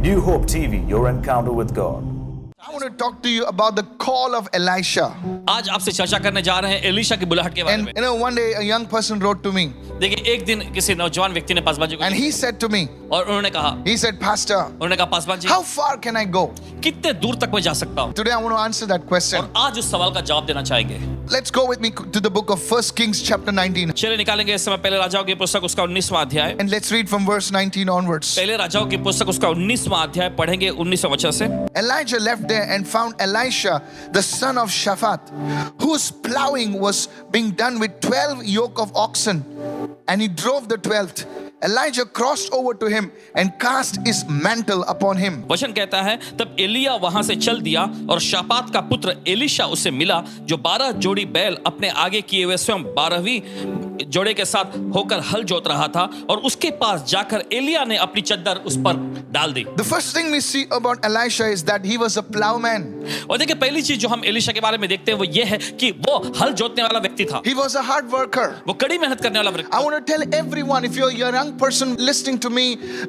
New Hope TV, your encounter with God. I want to talk to you about the call of Elisha. आज आपसे चर्चा करने जा रहे हैं एलीशा की बुलाहट के बारे में। And one day a young person wrote to me देखिए एक दिन किसी नौजवान व्यक्ति ने पासवान जी को and he said to me, और उन्होंने कहा he said, Pastor, उन्होंने कहा Paswan ji how far can I go? कितने दूर तक मैं जा सकता हूँ। Today I want to answer that question. और आज उस सवाल का जवाब देना चाहेंगे। Let's go with me to the book of 1 Kings chapter 19 चलिए निकालेंगे इस समय पहले राजाओं की पुस्तक उसका 19वां अध्याय। and let's read from verse 19 onwards. पहले राजाओं की पुस्तक उसका 19वां अध्याय पढ़ेंगे 19वें वचन से। Elijah left there and found Elisha, the son of Shaphat, whose plowing was being done with 12 yoke of oxen, and he drove the 12th. Elijah crossed over to him and cast his mantle upon him. वचन कहता है तब एलिया वहां से चल दिया और शापात का पुत्र एलीशा उसे मिला जो 12 जोड़ी बैल अपने आगे किए हुए स्वयं 12वीं जोड़े के साथ होकर हल जोत रहा था और उसके पास जाकर एलिया ने अपनी चद्दर उस पर डाल दी। The first thing we see about Elisha is that he was a plowman. और देखिए पहली चीज जो हम एलीशा के बारे में देखते हैं वो ये है कि वो हल जोतने वाला व्यक्ति था। He was a hard worker. वो कड़ी मेहनत करने वाला व्यक्ति I था। want to tell everyone, if you're a young person listening to me,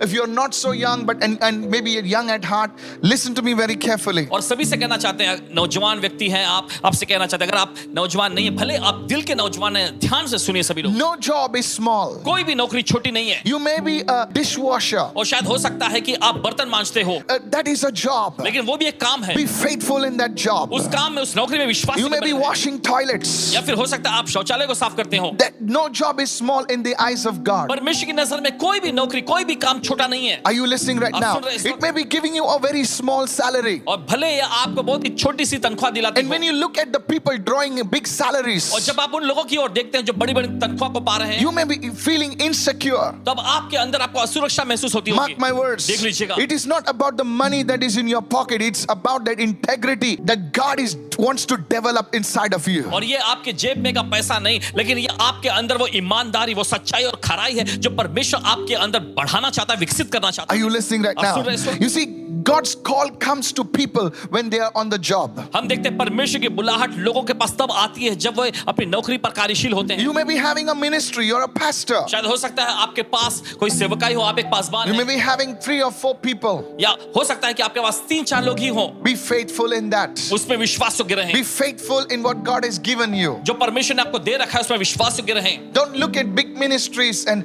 if you're not so young but and maybe you're young at heart, listen to me very carefully. और सभी से कहना चाहते हैं नौजवान व्यक्ति हैं आप, आपसे कहना चाहते हैं अगर आप नौजवान नहीं है भले आप दिल के नौजवान हैं, ध्यान से सुनिए सभी लोग। No job is small. कोई भी नौकरी छोटी नहीं है। You may be a dishwasher. और शायद हो सकता है कि आप बर्तन मांजते हो, That is a job. लेकिन वो भी एक काम है। Be faithful in that job. उस काम में उस नौकरी में विश्वास You may be washing toilets. या फिर हो सकता है आप शौचालय को साफ करते हो। That no job is small in the eyes of God. परमेश्वर की नजर में कोई भी नौकरी कोई भी काम छोटा नहीं है। Are you listening right आप now? सुन रहे हैं इस It may be giving you a very small salary. और भले ये आपको बहुत ही छोटी सी तनख्वाह दिलाती And हो। when you look at the people drawing big salaries, और जब आप उन लोगों की ओर देखते हैं जो बड़ी बड़ी तनख्वाह को पा रहे हैं, you may be feeling insecure. तब आपके अंदर आपको असुरक्षा महसूस होती होगी। Mark my words. देख लीजिएगा। It is not about the money that is in your pocket. It's about that integrity that God wants to develop inside of you. और ये आपके जेब में का पैसा नहीं, लेकिन ये आपके अंदर वो ईमानदारी, वो सच्चाई और खराई है जो परमेश्वर आपके अंदर बढ़ाना चाहता है, विकसित करना चाहता Are है। you listening right आप now? सुन रहे हैं? You see, God's call comes to people when they are on the job. हम देखते हैं परमेश्वर की बुलाहट लोगों के पास तब आती है जब वे अपनी नौकरी पर कार्यशील होते हैं। You may be having a ministry. You're a pastor. शायद हो सकता है आपके पास कोई सेवकाई हो, आप एक पासवान You may हैं, be having 3 or 4 people. या हो सकता है कि आपके पास 3-4 लोग ही हों। Be faithful in that. उसमें विश्वास योग्य रहें। Be faithful in what God has given you. जो परमेश्वर ने आपको दे रखा है उसमें विश्वास योग्य रहें। Don't look at big ministries and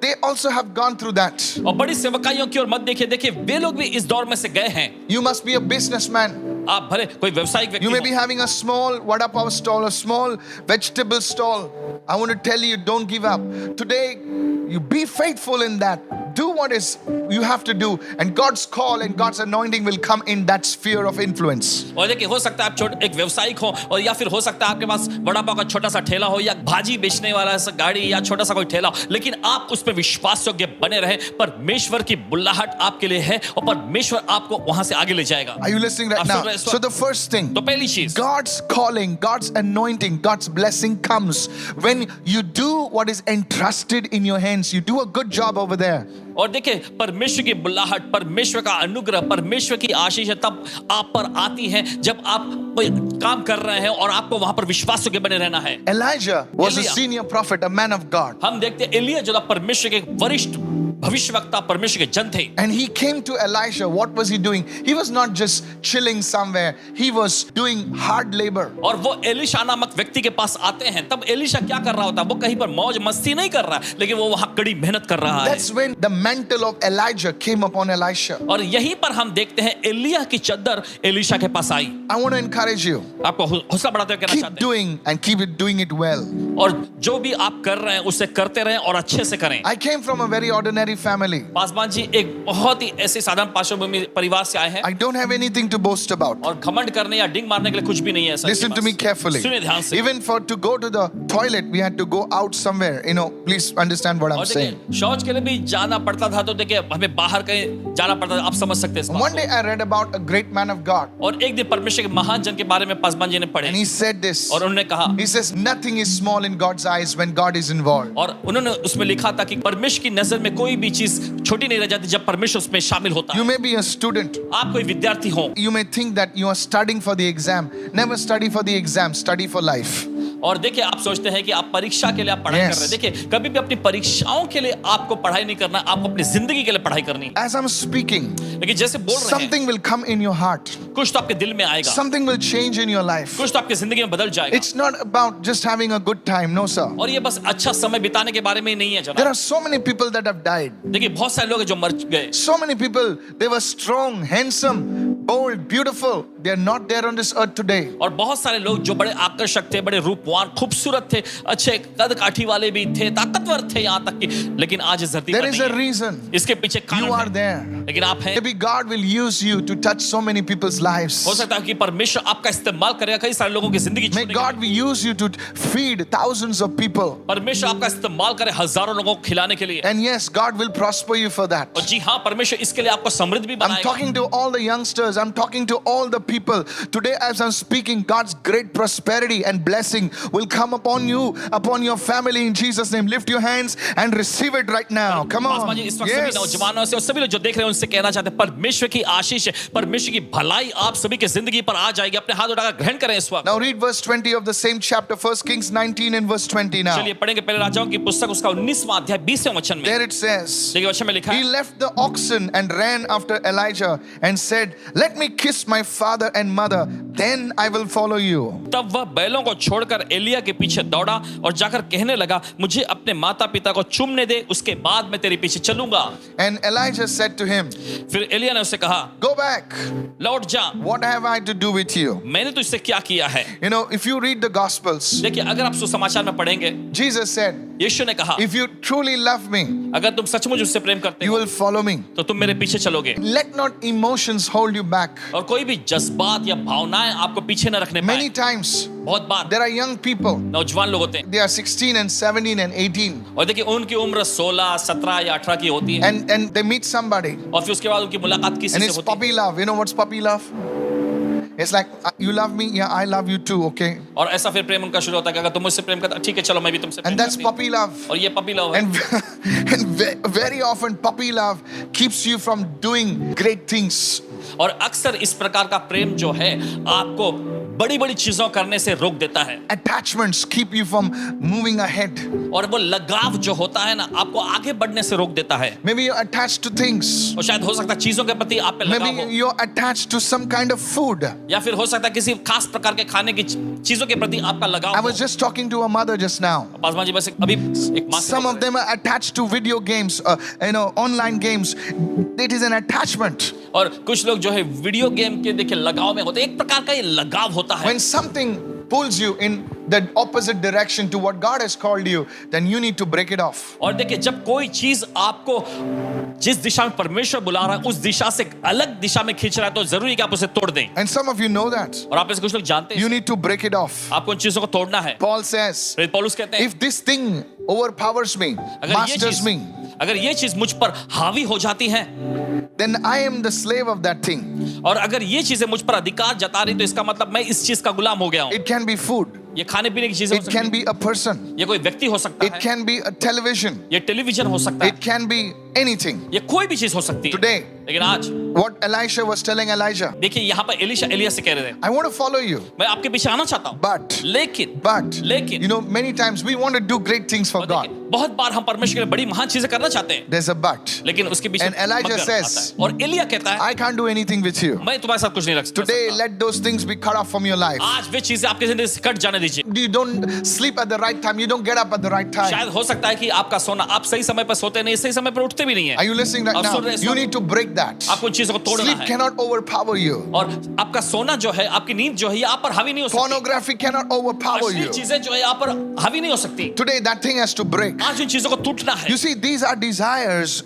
they also have gone through that. और बड़ी सेवकाइयों की ओर मत देखिए, देखिए वे लोग भी इस दौर में से गए हैं। You must be a businessman. आप भले कोई व्यवसायिक You may व्यक्ति be हो, having a small vada pav stall, a small vegetable stall. I want to tell you, don't give up. Today, you be faithful in that. Do what is you have to do, and God's call and God's anointing will come in that sphere of influence. और देखिए हो सकता है आप एक व्यवसायिक हो और या फिर हो सकता है आपके पास बड़ा पाव का छोटा सा ठेला हो या भाजी बेचने वाला सा गाड़ी या छोटा सा कोई ठेला हो, लेकिन आप उस पर विश्वास योग्य बने रहे। परमेश्वर की बुलाहट आपके लिए है और परमेश्वर आपको वहां से आगे ले जाएगा। Are you listening right आप now? सुन रहे हैं इस वक्त? So the first thing, तो पहली चीज, God's calling, God's anointing, God's blessing comes when you do what is entrusted in your hands. You do a good job over there. और देखिए परमेश्वर की बुलाहट, परमेश्वर का अनुग्रह, परमेश्वर की आशीष तब आप पर आती है जब आप कोई काम कर रहे हैं और आपको वहां पर विश्वास योग्य बने रहना है। Elijah was a Elia. senior prophet, a man of God. हम देखते हैं एलिया जो था परमेश्वर के वरिष्ठ भविष्यवक्ता, परमेश्वर के जन थे। And he came to Elisha. What was he doing? He was not just chilling somewhere. He was doing hard labor. और वो एलीशा नामक व्यक्ति के पास आते हैं, तब एलीशा क्या कर रहा होता है? वो कहीं पर मौज मस्ती नहीं कर रहा है, लेकिन वो वहां कड़ी मेहनत कर रहा है। That's when the mantle of Elijah came upon Elisha. और यहीं पर हम देखते हैं एलिया की चद्दर एलीशा के पास आई। I want to encourage you. आपको हौसला बढ़ाते हुए कहना Keep चाहते हैं, doing and keep doing it well. और जो भी आप कर रहे हैं उसे करते रहें और अच्छे से करें। I came from a very ordinary family. Paswan ji एक बहुत ही ऐसे साधारण पार्श्वभूमि परिवार से आए हैं I don't have anything to boast about. और घमंड करने या डिंग मारने के लिए कुछ भी नहीं है ऐसा। Listen to me carefully. सुनिए ध्यान से। Even to go to the toilet, we had to go out somewhere. Please understand what I'm और saying. देखिए शौच के लिए भी जाना पड़ता था, तो देखिए हमें बाहर कहीं जाना पड़ता था। आप समझ सकते हैं इस बात One को। day I read about a great man of God, और एक दिन परमेश्वर के महान जन के बारे में पासवान जी ने पढ़े and he said this. और उन्होंने कहा, He says, nothing is small in God's eyes when God is involved. और उन्होंने उसमें लिखा था कि परमेश्वर की नजर में कोई भी चीज छोटी नहीं रह जाती जब परमेश्वर उसमें शामिल होता You है। may be a student. आप कोई विद्यार्थी हो, You may think that you are studying for the exam. Never study for the exam, study for life. और देखिए आप सोचते हैं कि आप परीक्षा के लिए आप पढ़ाई कर रहे हैं। देखिए कभी भी अपनी परीक्षाओं के लिए आपको पढ़ाई नहीं करना, आपको अपनी जिंदगी के लिए पढ़ाई करनी है। As I'm speaking, लेकिन जैसे बोल रहे हैं something will come in your heart. कुछ तो आपके दिल में आएगा, Something will change in your life. कुछ तो आपकी जिंदगी में बदल जाएगा। It's not about just having a good time, no sir. और ये बस अच्छा समय बिताने के बारे में ही नहीं है There जनाब। are so many people that have died. देखिए बहुत सारे लोग हैं जो मर गए। So many people, they were strong, handsome, bold, beautiful. They are not there on this earth today. और बहुत सारे लोग जो बड़े आकर्षक थे, बड़े रूपवान, खूबसूरत थे, अच्छे कद काठी वाले भी थे, ताकतवर थे यहाँ तक कि, लेकिन आज इस धरती पर There is नहीं a है। reason इसके पीछे you are कारण है, there. लेकिन आप हैं। Maybe God will use you to touch so many people's lives. हो सकता है कि परमेश्वर आपका इस्तेमाल करेगा कई सारे लोगों की जिंदगी May छूने के God लिए। will use you to feed thousands of people. परमेश्वर आपका इस्तेमाल करे हजारों लोगों को खिलाने के लिए। And yes, God will prosper you for that. और जी हाँ, परमेश्वर इसके लिए आपको समृद्ध भी I'm बनाएगा। talking to all the youngsters. I'm talking to all the people. Today, as I'm speaking, God's great prosperity and blessing will come upon you, upon your family in Jesus' name. Lift your hands and receive it right now. Come Paswan on. जी, इस वक्त सभी Yes. नौजवानों से और सभी लोग जो देख रहे हैं उनसे कहना चाहते हैं परमेश्वर की आशीष, परमेश्वर की भलाई आप सभी की जिंदगी पर आ जाएगी। अपने हाथ उठाकर ग्रहण करें इस वक्त। Now read verse 20 of the same chapter, 1 Kings 19 and verse 20 now. चलिए पढ़ेंगे पहले राजाओं की पुस्तक उसका 19वां अध्याय 20वें वचन में। There it says, देखिए वचन में लिखा he है, left the oxen and ran after Elijah and said, let me kiss my father and mother, then I will follow you. तब वह बैलों को छोड़कर एलिया के पीछे दौड़ा और जाकर कहने लगा, मुझे अपने माता पिता को चूमने दे, उसके बाद मैं तेरे पीछे चलूंगा। And Elijah said to him, फिर एलिया ने उससे कहा, go back. लौट जा, What have I to do with you? मैंने तुझसे क्या किया है। You know, if you read the Gospels, देखिए अगर आप सुसमाचार में पढ़ेंगे, Jesus said, यीशु ने कहा, if you truly love me, अगर तुम सचमुच उससे प्रेम करते you हो will follow me. तो तुम मेरे पीछे चलोगे Let not emotions hold you back. और कोई भी जज्बात या भावनाएं आपको पीछे न रखने Many पाए। times, बहुत बार there are young people, नौजवान लोग होते हैं they are 16 and 17 and 18, और देखिए उनकी उम्र 16, 17 या 18 की होती है and they meet somebody, और फिर उसके बाद उनकी मुलाकात किसी and से it's होती है puppy love. You know what's puppy love? It's like, you love me, yeah, I love you too, okay? और ऐसा फिर प्रेम उनका शुरू होता है कि अगर तुम मुझसे प्रेम करते ठीक है चलो मैं भी तुमसे प्रेम And that's करती हूँ। puppy love. और ये पपी लव है And very often, puppy love keeps you from doing great things. और अक्सर इस प्रकार का प्रेम जो है आपको बड़ी बड़ी चीजों करने से रोक देता है Attachments keep you from moving ahead. और वो लगाव जो होता है ना आपको आगे बढ़ने से रोक देता है। Maybe you're attached to things. और शायद हो सकता है चीजों के प्रति आप पे लगाव Maybe हो you're attached to some kind of food. या फिर हो सकता है किसी खास प्रकार के खाने की चीजों के प्रति आपका लगाव I हो। was just talking to a mother just now. Paswan ji बस अभी एक माँ से Some बोल of रहे them are attached to video games, online games. It is an attachment. हैं। और कुछ लोग जो है वीडियो गेम के देखिए लगाव में होते हैं। एक प्रकार का ये लगाव होता है। When something pulls you in the opposite direction to what God has called you, then you need to break it off. और देखिए जब कोई चीज आपको जिस दिशा में परमेश्वर बुला रहा है उस दिशा से अलग दिशा में खींच रहा है तो जरूरी है कि आप उसे तोड़ दें। And some of you know that. और आप में से कुछ लोग जानते हैं You need to break it off. आपको उन चीजों को तोड़ना है। Paul says, प्रेरित पौलुस कहते हैं if this thing overpowers me, masters me, अगर ये चीज मुझ पर हावी हो जाती है then I am the slave of that thing. और अगर ये चीजें मुझ पर अधिकार जता रही तो इसका मतलब मैं इस चीज का गुलाम हो गया हूं। It can be food. ये खाने पीने की चीजें हो It सकती can हैं। be a person. ये कोई व्यक्ति हो सकता It है। can be a television. ये टेलीविजन हो सकता है। It can be anything. ये कोई भी चीज हो सकती है। Today, लेकिन आज what Elisha was telling Elijah, देखिए यहाँ पर एलिया से कह रहे थे I want to follow you. मैं आपके पीछे आना चाहता हूँ But, लेकिन you know, many times we want to do great things for और God. देखिए, बहुत बार हम परमेश्वर के लिए बड़ी महान चीजें करना चाहते हैं There's a but. लेकिन उसके पीछे And Elijah मगर says, आता है। और एलिया कहता है I can't do anything with you. मैं तुम्हारे साथ कुछ नहीं रख सकता। Today, let those things be cut off from your life. आज वे चीजें आपकी जिंदगी से कट जाने दीजिए। You don't sleep at the right time. You don't get up at the right time. शायद हो सकता है कि आपका सोना आप सही समय पर सोते नहीं, सही समय पर उठते भी नहीं है। Are you listening right आप now? सुन रहे हैं इस You वक्त? need to break that. आपको उन चीजों को तोड़ना Sleep है cannot overpower you. और आपका सोना जो है आपकी नींद जो है ये आप पर हावी नहीं हो सकती। Pornography cannot overpower अश्लील you. चीजें जो है आप पर हावी नहीं हो सकती। Today, that thing has to break. आज उन चीजों को टूटना है। You see, these are desires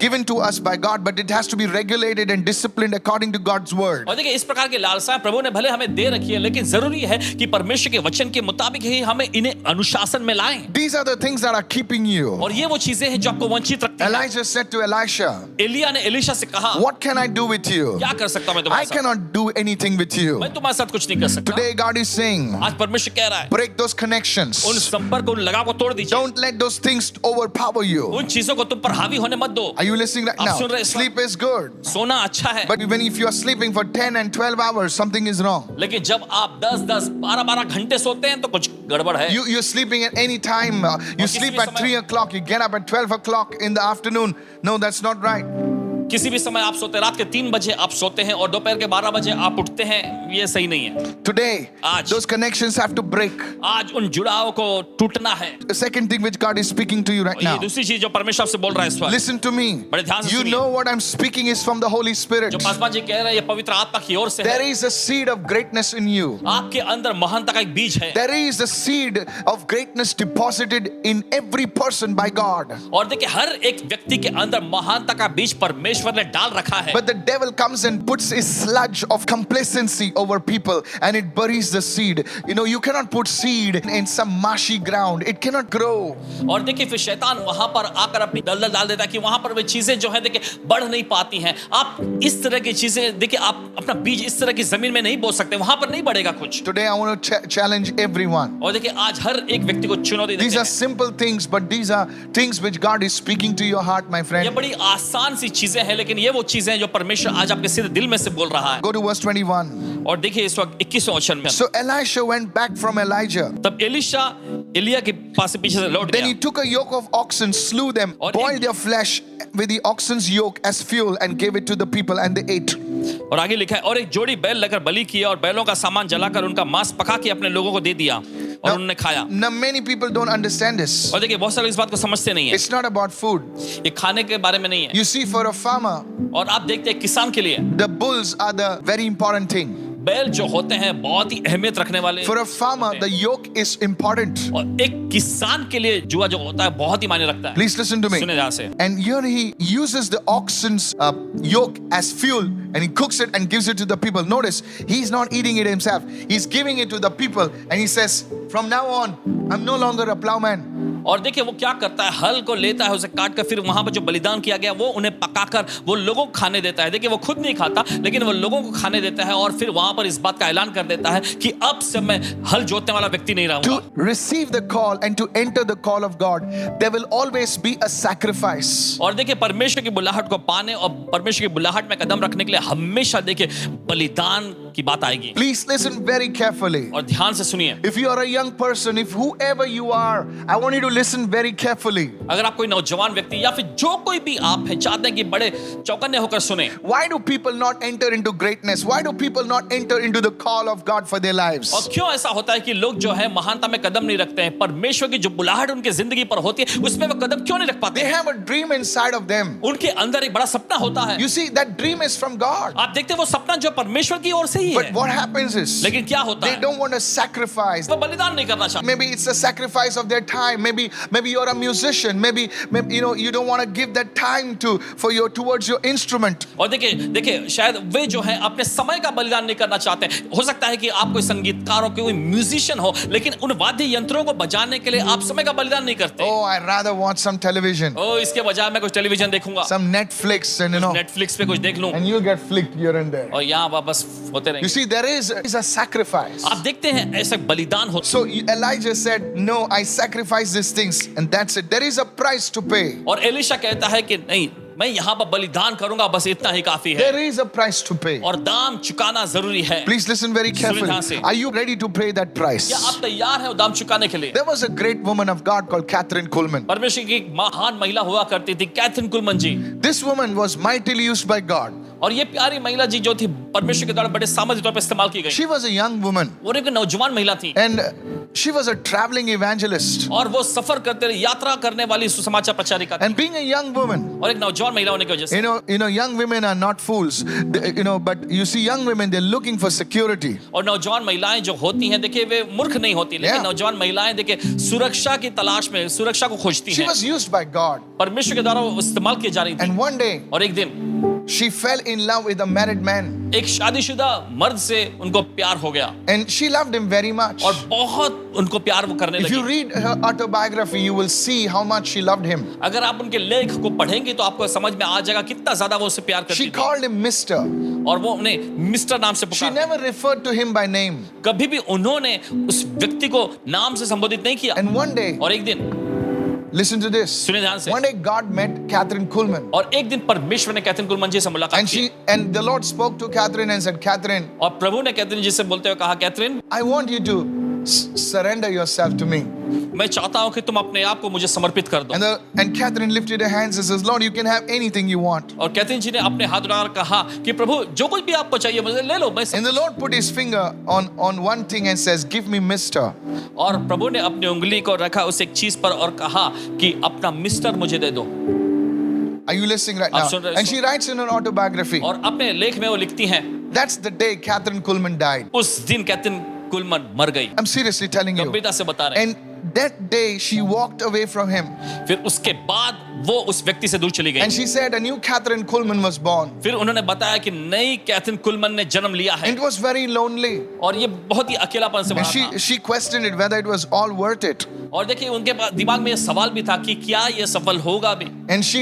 given to us by God, but it has to be regulated and disciplined according to God's word. और देखिए इस प्रकार की लालसाएं प्रभु ने भले हमें दे रखी है लेकिन जरूरी है कि परमेश्वर के वचन के मुताबिक ही हमें इन्हें अनुशासन में लाएं। These are the things that are keeping you. और ये वो चीजें हैं जो आपको वंचित रखती हैं। Elijah said to Elisha, Elia ने एलीशा से कहा what can I do with you? क्या कर सकता हूं मैं I तुम्हारे साथ? cannot do anything with you. मैं तुम्हारे साथ कुछ नहीं कर सकता। Today, God is saying, आज परमेश्वर कह रहा है break those connections. उन संपर्क उन लगाव को तोड़ दीजिए। Don't let those things overpower you. उन चीजों को तुम पर हावी होने मत दो। Are you listening right आप now? सुन रहे हैं इस वक्त? Sleep is good. सोना अच्छा है But even if you are sleeping for 10 and 12 hours, something is wrong. लेकिन जब आप 10-10, 12-12 घंटे सोते हैं तो कुछ गड़बड़ है। You're sleeping at any time. You किसी sleep भी at समय- 3 o'clock. You get up at 12 o'clock in the afternoon. No, that's not right. किसी भी समय आप सोते हैं, रात के 3 बजे आप सोते हैं और दोपहर के 12 बजे आप उठते हैं, ये सही नहीं है। Today, आज- those connections have to break. आज उन जुड़ाव को टूटना है। The second thing which God is speaking to you right और ये now. दूसरी चीज जो परमेश्वर आपसे बोल रहा है इस वक्त, Listen to me. बड़े ध्यान से You सुनिए। know what I'm speaking is from the Holy Spirit. जो पासवान जी कह रहे हैं ये पवित्र आत्मा की ओर से There है। is a seed of greatness in you. आपके अंदर महानता का एक बीज है There is a seed of greatness deposited in every person by God. और देखिए हर एक व्यक्ति के अंदर महानता का बीज परमेश्वर ने डाल रखा है। But the devil comes and puts his sludge of complacency over people and it buries the seed. You know, you cannot put seed in some marshy ground. It cannot grow. और देखिए फिर शैतान वहां पर आकर अपनी दलदल डाल देता है कि वहां पर वे चीजें जो है देखिए बढ़ नहीं पाती हैं। आप इस तरह की चीजें देखिए आप अपना बीज इस तरह की जमीन में नहीं बो सकते, वहां पर नहीं बढ़ेगा कुछ। Today I want to challenge everyone. और देखिए आज हर एक व्यक्ति को चुनौती These देते are हैं। simple things, but these are things which God is speaking to your heart, my ये friend. बड़ी आसान सी चीजें हैं लेकिन ये वो चीजें हैं जो परमेश्वर आज आपके सीधे दिल में से बोल रहा है। Go to verse 21. और देखिए इस वक्त 21वें वचन में So Elisha went back from Elijah. तब एलीशा एलिया के पास से पीछे से लौट Then he गया took a yoke of oxen, slew them, और boiled their flesh with the oxen's yoke as fuel, and gave it to the people, and they ate. और आगे लिखा है और एक जोड़ी बैल लेकर बलि किया और बैलों का सामान जलाकर उनका मांस पका के अपने लोगों को दे दिया और उन्होंने खाया। Now many people don't understand this. और देखिए बहुत सारे इस बात को समझते नहीं है। It's not about food. ये खाने के बारे में नहीं है। You see, for a farmer, और आप देखते हैं किसान के लिए the bulls are the very important thing. बैल जो होते हैं बहुत ही अहमियत रखने वाले For a farmer, the yoke is important. और एक किसान के लिए जुआ जो होता है बहुत ही मायने रखता है। Please listen to me. सुने ध्यान से। And here he uses the oxen's yoke as fuel, and he cooks it and gives it to the people. Notice, he's not eating it himself. He's giving it to the people, and he says, from now on, I'm no longer a plowman. और देखिए वो क्या करता है, हल को लेता है, उसे काट कर फिर वहां पर जो बलिदान किया गया वो उन्हें पकाकर वो लोगों को खाने देता है। देखिए वो खुद नहीं खाता लेकिन वो लोगों को खाने देता है और फिर वहां पर इस बात का ऐलान कर देता है कि अब से मैं हल जोतने वाला व्यक्ति नहीं रहूंगा। To receive the call and to enter the call of God, there will always be a sacrifice. और देखिए परमेश्वर की बुलाहट को पाने और परमेश्वर की बुलाहट में कदम रखने के लिए हमेशा देखिए बलिदान की बात आएगी। Please listen very carefully. और ध्यान से सुनिए। If you are a young person, if whoever you are, I want you to listen very carefully. अगर आप कोई नौजवान व्यक्ति या फिर जो कोई भी आप हैं चाहते हैं कि बड़े चौकन्ने होकर सुने। Why do people not enter into greatness? Why do people not enter into the call of God for their lives? और क्यों ऐसा होता है कि लोग जो है महानता में कदम नहीं रखते हैं, परमेश्वर की जो बुलाहट उनकी जिंदगी पर होती है उसमें वो कदम क्यों नहीं रख पाते They हैं? have a dream inside of them. उनके अंदर एक बड़ा सपना होता है। You see, that dream is from God. आप देखते हैं वो सपना जो परमेश्वर की ओर से ही But है, what happens is, लेकिन क्या होता they है don't want to sacrifice. वो बलिदान नहीं करना चाहते। Maybe it's a sacrifice of their time. Maybe you're a musician. Maybe you know you don't want to give that time towards your instrument. और देखिए शायद वे जो है अपने समय का बलिदान नहीं करना चाहते। हो सकता है कि आप कोई संगीतकार हो, कोई म्यूजिशियन हो, लेकिन उन वाद्य यंत्रों को बजाने के लिए आप समय का बलिदान नहीं करते। Oh, I'd rather watch some television, ओ इसके बजाय मैं कुछ टेलीविजन देखूंगा, some Netflix, and you know, Netflix पे कुछ देख लूं and you'll get flicked here and there. और यहाँ वापस होते You रहेंगे। see, there is a sacrifice. आप देखते हैं ऐसा बलिदान हो। So Elijah said, "No, I sacrifice these things, and that's it. There is a price to pay. और एलीशा कहता है कि नहीं मैं यहाँ पर बलिदान करूंगा, बस इतना ही काफी है There is a price to pay." और दाम चुकाना जरूरी है। Please listen very carefully. Are you ready to pay that price? क्या आप तैयार हैं दाम चुकाने के लिए? There was a great woman of God called Catherine Kuhlman. परमेश्वर की एक महान महिला हुआ करती थी Katherine Coleman ji, This woman was mightily used by God. और ये प्यारी महिला जी जो थी परमेश्वर के द्वारा बड़े सामर्थ्य तौर पर इस्तेमाल की गई। She was a young woman, वो एक नौजवान महिला थी and she was a traveling evangelist. और वो सफर करते रहे, यात्रा करने वाली सुसमाचार प्रचारिका थी। And being a young woman, और एक नौजवान महिला होने की वजह से you know, young women are not fools. You know, but you see, young women, they're looking for security. और नौजवान महिलाएं जो होती हैं देखिए वे मूर्ख नहीं होती, लेकिन Yeah. नौजवान महिलाएं देखिए सुरक्षा की तलाश में सुरक्षा को खोजती She हैं। was used by God. परमेश्वर के द्वारा वो इस्तेमाल की जा रही थी। And one day, और एक दिन she fell in love with a married man. एक शादीशुदा मर्द से उनको प्यार हो गया And she loved him very much. और बहुत उनको प्यार वो करने If you लगी। read her autobiography, you will see how much she loved him. अगर आप उनके लेख को पढ़ेंगे तो आपको समझ में आ जाएगा कितना ज्यादा वो उससे प्यार करती She थी। called him Mr. और वो उन्हें मिस्टर नाम से She पुकारती। never referred to him by name. कभी भी उन्होंने उस व्यक्ति को नाम से संबोधित नहीं किया। And one day, और एक दिन listen to this. सुनिए ध्यान से, One day, God met Catherine Kuhlman. और एक दिन परमेश्वर ने कैथरीन कुलमन जी से मुलाकात की And the Lord spoke to Catherine and said, Catherine, और प्रभु ने कैथरीन जी से बोलते हुए कहा, Catherine I want you to surrender yourself to me. मैं चाहता हूं कि तुम अपने आप को मुझे समर्पित कर दो। And Catherine lifted her hands and says, Lord, you can have anything you want. और कैथरीन जी ने अपने हाथ उठाकर कहा कि प्रभु जो कुछ भी आपको चाहिए मुझे ले लो, मैं And the Lord put his finger on one thing and says, give me mister. और प्रभु ने अपनी उंगली को रखा उस एक चीज पर और कहा कि अपना मिस्टर मुझे दे दो। Are you listening right आप now? सुन रहे हैं And she writes in her autobiography, और अपने लेख में वो लिखती हैं, that's the day Catherine Kuhlman died. उस दिन कैथरीन कुलमन मर गई। I'm seriously telling you. गंभीरता से बता रहे हैं। And that day she walked away from him. फिर उसके बाद वो उस व्यक्ति से दूर चली गई। And she said a new Catherine Kuhlman was born. फिर उन्होंने बताया कि नई कैथरीन कुलमन ने जन्म लिया है It was very lonely. और ये बहुत ही अकेलापन से And भरा था। she questioned it whether it was all worth it. और देखिए उनके दिमाग में ये सवाल भी था कि क्या ये सफल होगा भी। And she,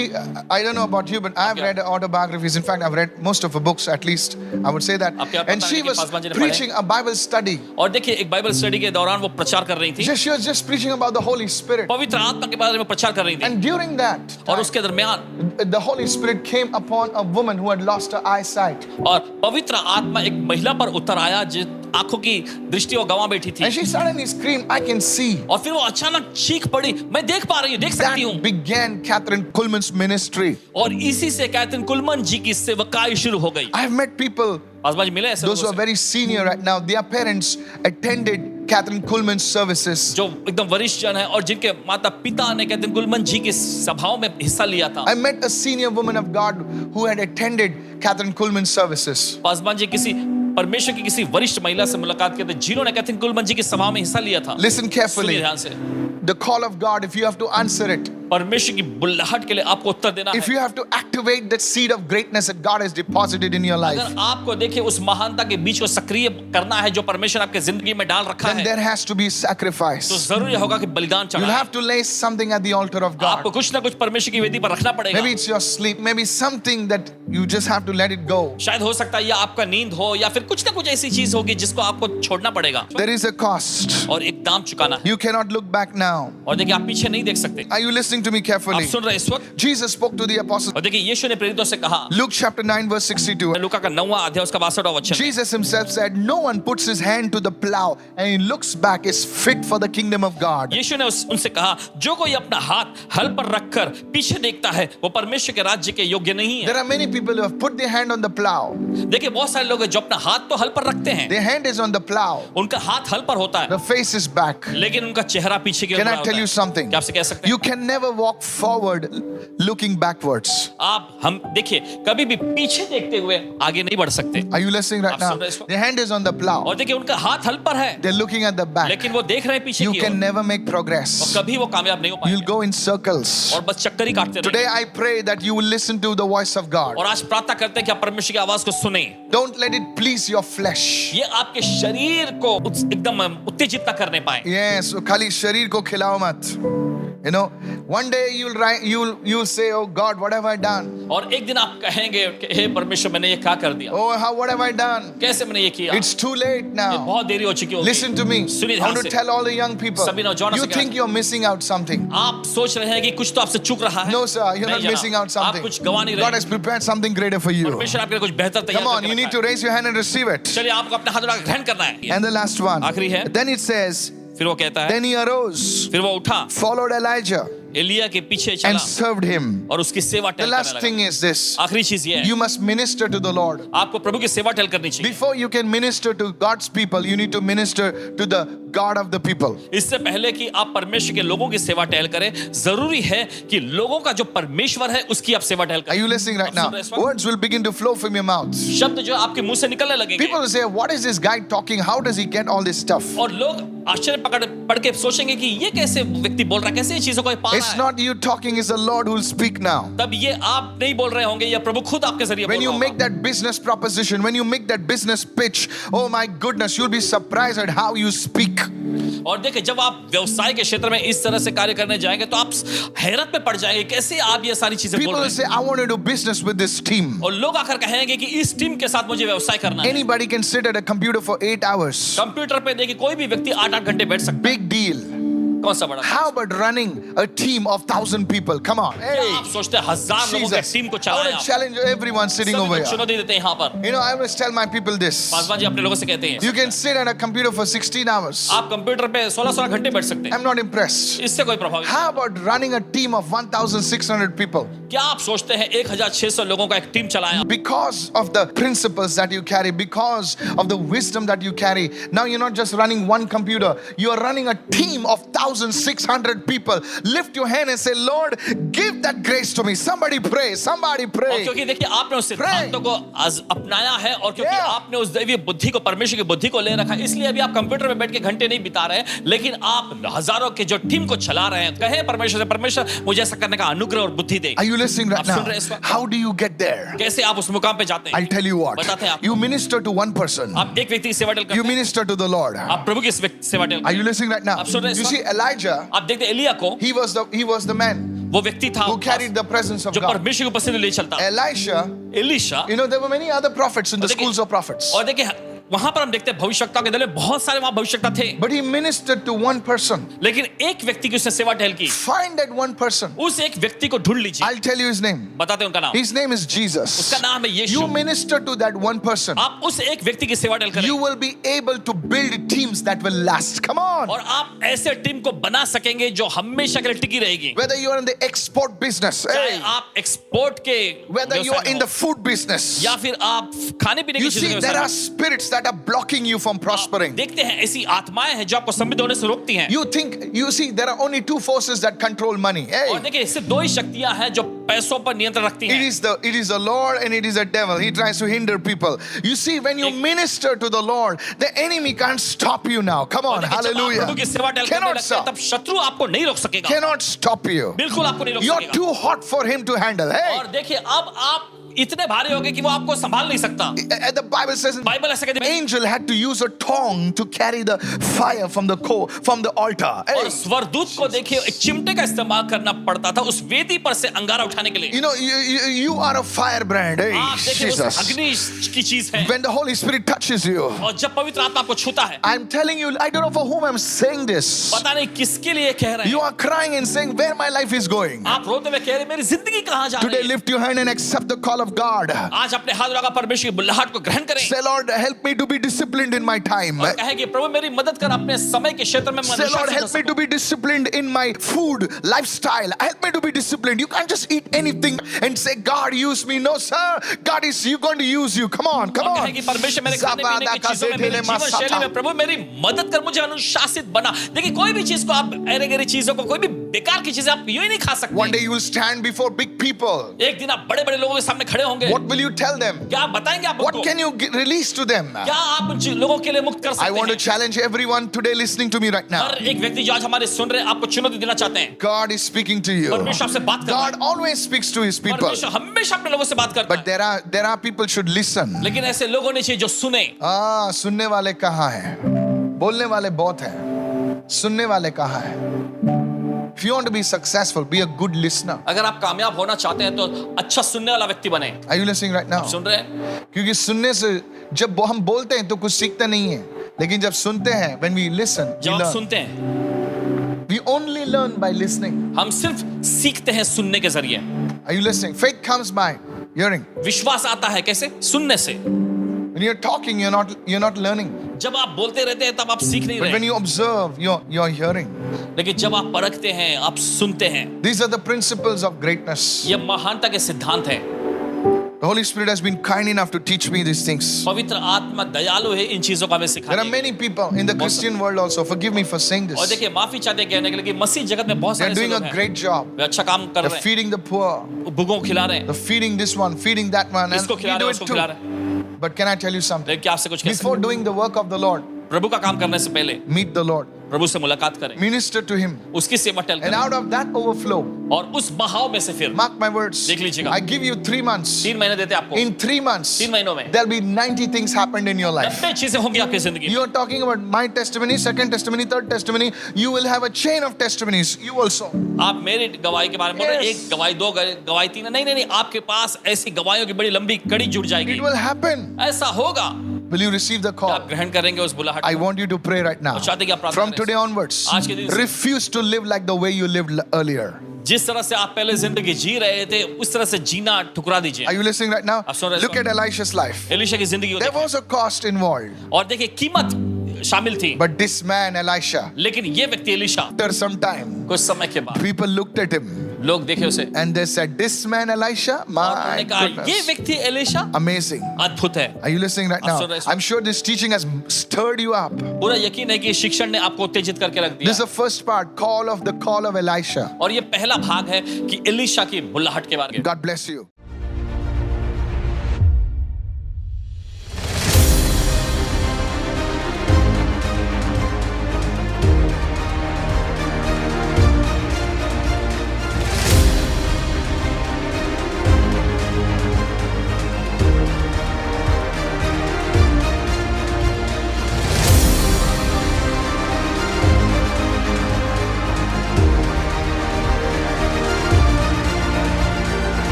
I don't know about you, but I've read her autobiographies. In fact, I've read most of her books, at least I would say that. आपके आप And बताएं she कि was पासवान जी ने preaching a Bible study. और देखिए एक Bible study के दौरान वो प्रचार कर रही थी, She was just preaching about the Holy Spirit. पवित्र आत्मा के बारे में प्रचार कर रही थी। And during that, और उसके दरमियान the Holy Spirit came upon a woman who had lost her eyesight. और पवित्र आत्मा एक महिला पर उतर आया जो आंखों की दृष्टि को गंवा बैठी थी। And she suddenly screamed, I can see. और फिर वो अचानक चीख पड़ी, मैं देख पा रही हूँ, देख सकती हूँ। That began Catherine Kuhlman's ministry. और इसी से कैथरीन कुलमन जी की सेवकाई शुरू हो गई। I've met people, आजमा जी मिले ऐसे those who लोगों are से, very senior right now, their parents attended Catherine Kuhlman's services. जो एकदम वरिष्ठ जन है और जिनके माता पिता ने कैथरीन कुलमन जी की सभाओं में हिस्सा लिया था। I met a senior woman of God who had attended Catherine Kuhlman's services. Paswan ji किसी परमेश्वर की किसी वरिष्ठ महिला से मुलाकात किए थे जिन्होंने कैथरीन कुलमन जी की सभा में हिस्सा लिया था। Listen सुनिए carefully. ध्यान से, The call of God, if you have to answer it, परमेश्वर की बुलाहट के लिए आपको उत्तर देना if है। you have to activate that seed of greatness that God has deposited in your life, अगर आपको देखिए उस महानता के बीच को सक्रिय करना है जो परमेश्वर आपके जिंदगी में डाल रखा then है, there has to be तो sacrifice. जरूरी होगा कि बलिदान You'll चढ़ाएं। have to lay something at the altar of आपको God. कुछ ना कुछ परमेश्वर की वेदी पर रखना पड़ेगा। Maybe it's your sleep, maybe something that you just have to let it go. शायद हो सकता है या आपका नींद हो या फिर कुछ ना कुछ ऐसी चीज होगी जिसको आपको छोड़ना पड़ेगा There is a cost. और एक दाम चुकाना है। You cannot look back now. और देखिए आप पीछे नहीं देख सकते। Are you listening to me आप carefully? सुन रहे हैं इस वक्त? Jesus spoke to the apostles. और देखिए यीशु ने प्रेरितों से कहा, Luke chapter 9 verse 62. लूका का 9वां अध्याय उसका 62वां वचन, Jesus himself said, no one puts his hand to the plow and he looks back is fit for the kingdom of God. यीशु ने उनसे कहा, जो कोई अपना हाथ हल पर रखकर पीछे देखता है वो परमेश्वर के राज्य के योग्य नहीं है। There are many people who have put their hand on the plow. देखिए बहुत सारे लोग हैं जो अपना हाथ तो हल पर रखते हैं, Their hand is on the plow. उनका हाथ हल पर होता है The face is back. लेकिन उनका चेहरा पीछे की ओर Can I होता tell है। you something? क्या आपसे कह सकते हैं? You can never walk forward looking backwards. आप हम देखिए कभी भी पीछे देखते हुए आगे नहीं बढ़ सकते। Are you listening right आप now? सुन रहे हैं इसको? Their hand is on the plow. और देखिए उनका हाथ हल पर है They're looking at the back. लेकिन वो देख रहे हैं पीछे You की can ओर never make और progress. कभी वो कामयाब नहीं हो You'll पाएंगे go in circles. और बस चक्कर ही काटते Today रहेंगे। I pray that you will listen to the voice of God. और आज प्रार्थना करते हैं कि आप परमेश्वर की आवाज को सुने। Don't let it please your flesh. ये आपके शरीर को एकदम उत्तेजित ना करने पाए। Yes, so खाली शरीर को खिलाओ मत. You know, one day you'll say, oh God, what have I done? और एक दिन आप कहेंगे कि हे परमेश्वर मैंने ये क्या कर दिया, Oh, what have I done? कैसे मैंने ये किया, It's too late ये now. बहुत देरी हो चुकी होगी। Listen to me. सुनिए I ध्यान want to से, tell all the young people. सभी नौजवानों You से think कहना you're missing out something. आप सोच रहे हैं कि कुछ तो आपसे चूक रहा है। No, sir, you're नहीं not जनाब, missing out आप something. कुछ गवा नहीं God रहे। has prepared something greater for you. परमेश्वर आपके लिए कुछ बेहतर तैयार Come on, करके you need रखा to raise your hand and receive it. है। चलिए आपको अपना हाथ उठाकर ग्रहण करना है। And the last one. आखिरी है। Then it says, फिर वो कहता है, then he arose, फिर वो उठा, followed Elijah, एलिया के पीछे and चला served him. और उसकी सेवा The टहल last करने thing लगा। is this. आखिरी चीज ये है, You must minister to the Lord. आपको प्रभु की सेवा टहल करनी चाहिए। Before you can minister to God's people, you need to minister to the God of the people. इससे पहले कि आप परमेश्वर के लोगों की सेवा टहल करें, जरूरी है कि लोगों का जो परमेश्वर है उसकी आप सेवा टहल Are करें। you listening right आप now? सुन रहे हैं इस वक्त? Words will begin to flow from your mouth. शब्द जो आपके मुंह से निकलने लगेंगे People will say, what is this guy talking? How does he get all this stuff? और लोग आश्चर्य पढ़ के सोचेंगे कि ये कैसे व्यक्ति बोल रहा है, कैसे ये चीजों को ये पा रहा It's है। not you talking, it's the Lord who will speak now. तब ये आप नहीं बोल रहे होंगे, या प्रभु खुद आपके जरिए When बोल you रहा make होगा। that business proposition, when you make that business pitch, oh my goodness, you'll be surprised at how you speak. और देखिए जब आप व्यवसाय के क्षेत्र में इस तरह से कार्य करने जाएंगे तो आप हैरत में पड़ जाएंगे, कैसे आप ये सारी चीजें बोल People रहे will हैं। say, I want to do business with this team. और लोग आकर कहेंगे कि इस टीम के साथ मुझे व्यवसाय करना है। Anybody can sit at a computer for 8 hours. Computer पे देखिए कोई भी व्यक्ति 8-8 घंटे बैठ सकता है। Big deal. कौन सा बड़ा? How about running a team of 1,000 people? Come on. क्या Hey, आप सोचते हैं 1000 लोगों के Jesus. टीम को I चलाएं want to आप? challenge everyone sitting सभी over को here. चुनौती देते हैं यहाँ पर. You know, I always tell my people this. Paswan ji अपने लोगों से कहते हैं You can sit at a computer for 16 hours. आप कंप्यूटर पे 16 घंटे बैठ सकते हैं. I'm not impressed. इससे कोई प्रभाव नहीं. How about running a team of 1,600 people? क्या आप सोचते हैं 1600 लोगों का एक टीम चलाएं आप? Because of the principles that you carry, because of the wisdom that you carry, now you're not just running one computer, you are running a team of 1,600 people. Lift your hand and say, Lord, give that grace to me. Somebody pray, somebody और pray. क्योंकि देखिए आपने उस सिद्धांतों को अपनाया है और क्योंकि Yeah. आपने उस दैवीय बुद्धि को परमेश्वर की बुद्धि को ले रखा है, इसलिए अभी आप कंप्यूटर में बैठ के घंटे नहीं बिता रहे हैं, लेकिन आप हजारों के जो टीम को चला रहे हैं. कहे परमेश्वर से, परमेश्वर मुझे ऐसा करने का अनुग्रह और बुद्धि दे. Are you listening right आप सुन now? रहे हैं इस वक्त? How do you get there? कैसे आप उस मुकाम पे जाते हैं? I'll tell you what. बताते हैं आप. You minister to one person. आप एक व्यक्ति की सेवा करते You हैं. minister to the Lord. आप प्रभु की सेवा करते Are हैं. you listening right now? आप सुन रहे हैं You इस see, Elijah, आप देखते हैं एलिया को, he was the man वो व्यक्ति था who carried the presence of जो God. परमेश्वर की उपस्थिति ले चलता. Elisha, Elisha, you know, there were many other prophets in the और देखिए- schools of prophets. और देखिए वहां पर हम देखते हैं भविष्यवक्ताओं के दल में बहुत सारे वहां भविष्यवक्ता थे, But he ministered to one person. लेकिन एक व्यक्ति की उसने सेवा टहल की. Find that one person. उस एक व्यक्ति को ढूंढ लीजिए. I'll tell you his name. बताते हैं उनका नाम. His name is Jesus. उसका नाम है यीशु. You minister to that one person. आप उस एक व्यक्ति की सेवा टहल करें You will be able to build teams that will last. Come on. और आप ऐसे टीम को बना सकेंगे जो हमेशा के लिए टिकी रहेगी. Whether you are in the export business, चाहे hey, आप एक्सपोर्ट के whether you व्यवसाय are में in हो, the food business. या फिर आप खाने पीने You की चीजों see, के there व्यवसाय are में spirits that are blocking you from हो. prospering. देखते हैं ऐसी आत्माएं हैं जो आपको समृद्ध होने से रोकती हैं. You see, there are only two forces that control money. Hey, और देखिए सिर्फ दो ही शक्तियां हैं जो पैसों पर नियंत्रण रखती it हैं. is the Lord and it is the devil. He tries to hinder people. You see, when you minister to the Lord, the enemy can't stop you now. Come और on, देखिए, जब आप hallelujah. प्रभु की सेवा टहल करने Cannot लगते हैं, stop. तब शत्रु आपको नहीं रोक सकेगा. Cannot stop you. बिल्कुल आपको नहीं रोक You're सकेगा. too hot for him to handle. Hey, और देखिए अब आप इतने भारी हो गए कि वो आपको संभाल नहीं सकता. the Bible says बाइबल ऐसा कहती the है. angel had to use a tongue to carry the fire from the altar. Hey, और स्वरदूत को देखिए एक चिमटे का इस्तेमाल करना पड़ता था उस वेदी पर से अंगारा उठाने के लिए. you know, you are a firebrand. Hey, आप देखिए उस Jesus. अग्नि की चीज है. When the Holy Spirit touches you, और जब पवित्र आत्मा आपको छूता है, I'm telling you, I don't know for whom I'm saying this. पता नहीं किसके लिए कह रहे You हैं. are crying and saying, where my life is going. आप रोते हुए कह रहे हैं मेरी जिंदगी कहाँ जा Today, रही है. lift your hand and accept the call of God. आज अपने हाथ लगा परमेश्वर की बुलाहट को ग्रहण करें. Say, Lord, help me to be disciplined in my time. और कहे कि प्रभु मेरी मदद कर अपने समय के क्षेत्र में मैं Say, Lord, अनुशासित हो help me सकूं. to be disciplined in my food, lifestyle. Help me to be disciplined. You can't just eat anything and say, God, use me. No, sir. God is going to use you. Come on, come और on. कहे कि परमेश्वर मेरे खाने पीने की चीजों में, मेरे जीवन शैली में प्रभु मेरी मदद कर, मुझे अनुशासित बना. देखिए कोई भी चीज को आप अरे गरे चीजों को, कोई भी बेकार की चीजें आप यूं ही नहीं खा One day सकते. you will stand before big people. एक दिन आप बड़े बड़े लोगों के सामने खड़े होंगे. What will you tell them? क्या आप बताएंगे आप What उनको? can you release to them? क्या आप उन लोगों के लिए मुक्त कर I सकते want to हैं? challenge everyone today listening to me right now. हर एक व्यक्ति जो आज हमारे सुन रहे हैं आपको चुनौती देना चाहते हैं. God is speaking to you. परमेश्वर आपसे बात कर रहा है. God always speaks to his people. परमेश्वर हमेशा अपने लोगों से बात करता But है. there are people should listen. लेकिन ऐसे लोग होने चाहिए जो सुने. सुनने वाले कहाँ हैं? बोलने वाले बहुत हैं. सुनने वाले कहाँ हैं? If you want to be successful, be a good listener. अगर आप कामयाब होना चाहते हैं तो अच्छा सुनने वाला व्यक्ति बने. Are you listening right now? सुन रहे हैं? क्योंकि सुनने से जब हम बोलते हैं तो कुछ सीखते नहीं हैं, लेकिन जब सुनते हैं, when we listen, we जब आप learn. सुनते हैं, We only learn by listening. हम सिर्फ सीखते हैं सुनने के जरिए. Are you listening? Faith comes by hearing. विश्वास आता है कैसे? सुनने से. When you're talking, you're not learning. जब आप बोलते रहते हैं तब आप सीख नहीं But when रहे. you observe, you're hearing. लेकिन जब आप परखते हैं, आप सुनते हैं. These are the principles of greatness. ये महानता के सिद्धांत हैं. The Holy Spirit has been kind enough to teach me these things. पवित्र आत्मा दयालु है इन चीजों का हमें There are सिखाने के many लिए. people in the Christian world also. Forgive me for saying और this. देखिए माफी चाहते हैं कहने के लिए कि मसीह जगत में बहुत They're सारे doing लोग a हैं. great job. वे अच्छा काम कर They're रहे हैं. feeding the poor. भूखों को खिला रहे हैं. They're feeding this one, feeding that one, and इसको we खिला do रहे हैं, it उसको खिला too. रहे हैं. But can I tell you something? लेकिन क्या आपसे कुछ कह सकते Before doing the work of the Lord, हैं? प्रभु का काम करने से पहले meet the Lord, प्रभु से मुलाकात करें. minister to Him, उसकी सेवा टहल and करें. out of that overflow, और उस बहाव में से फिर mark my words, देख लीजिएगा. I give you 3 months. 3 महीने देते हैं आपको. In 3 months, 3 महीनों में there'll be 90 things happened in your life. 90 चीजें होंगी आपकी जिंदगी में. You are talking about my testimony, second testimony, third testimony. You will have a chain of testimonies. You also. आप मेरी गवाही के बारे में बोल रहे हैं. Yes. एक गवाही, दो गवाही, तीन. नहीं नहीं नहीं, आपके पास ऐसी गवाहियों की बड़ी लंबी कड़ी जुड़ It जाएगी. will happen. ऐसा होगा. Will you receive the क्या call? आप ग्रहण करेंगे उस बुलाहट I को? want you to pray right now. और चाहते हैं कि आप प्रार्थना From करें। today onwards, आज के दिन से- refuse to live like the way you lived earlier. जिस तरह से आप पहले जिंदगी जी रहे थे उस तरह से जीना ठुकरा दीजिए। Are you listening right now? आप सुन रहे हैं? Look at Elisha's life. Elisha की जिंदगी को There देखिए। was a cost involved. और देखिए कीमत शामिल थी, But this man, Elisha, लेकिन ये व्यक्ति एलीशा after some time, कुछ समय के बाद people looked at him लोग देखे उसे and they said, this man, Elisha, और my उन्होंने कहा ये goodness, व्यक्ति एलीशा amazing. अद्भुत है। Are you listening right आप now? सुन रहे हैं? I'm sure this teaching has stirred you up. पूरा यकीन है कि शिक्षण ने आपको उत्तेजित करके रख This is दिया। the first part, call of Elisha. और ये पहला भाग है कि एलीशा की बुलाहट के बारे में। God bless you.